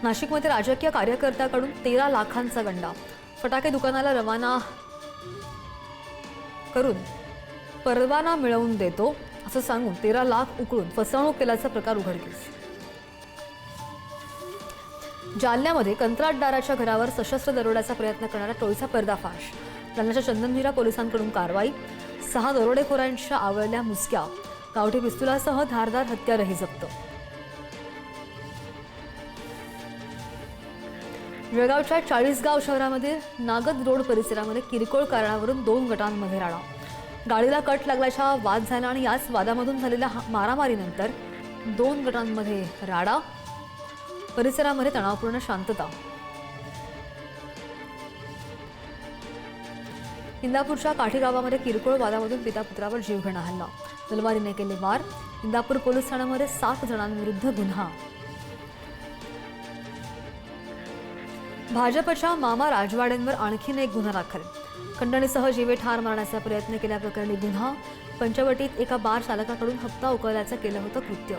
नाशिकमध्ये राजकीय कार्यकर्त्याकडून 13 लाखांचा गंडा। फटाके दुकानाला रवाना करून परवाना मिळवून देतो असं सांगून 13 लाख उकळून फसवणूक केल्याचा प्रकार उघडकीस। जालन्यामध्ये कंत्राटदाराच्या घरावर सशस्त्र दरोड्याचा प्रयत्न करणाऱ्या टोळीचा पर्दाफाश। जालन्याच्या चंदनझिरा पोलिसांकडून कारवाई। 6 दरोडेखोरांच्या आवळल्या मुसक्या, गावठी पिस्तुलासह धारदार हत्यारही जप्त। जळगावच्या 40गाव शहरामध्ये नागद रोड परिसरामध्ये किरकोळ कारणावरून 2 गटांमध्ये राडा। गाडीला कट लागल्याचा वाद झाला आणि याच वादामधून झालेल्या मारामारीनंतर 2 गटांमध्ये राडा। परिसरामध्ये तणावपूर्ण शांतता। इंदापूरच्या काठी गावामध्ये किरकोळ वादामधून पिता पुत्रावर जीवघेणा हल्ला। तलवारीने केले वार। इंदापूर पोलीस ठाण्यामध्ये 7 जणांविरुद्ध गुन्हा। भाजपच्या मामा राजवाडेंवर आणखीन एक गुन्हा दाखल। खंडणीसह जीवे ठार मारण्याचा प्रयत्न केल्याप्रकरणी गुन्हा। पंचवटीत एका बार चालकाकडून हप्ता उकळल्याचं केलं होतं कृत्य।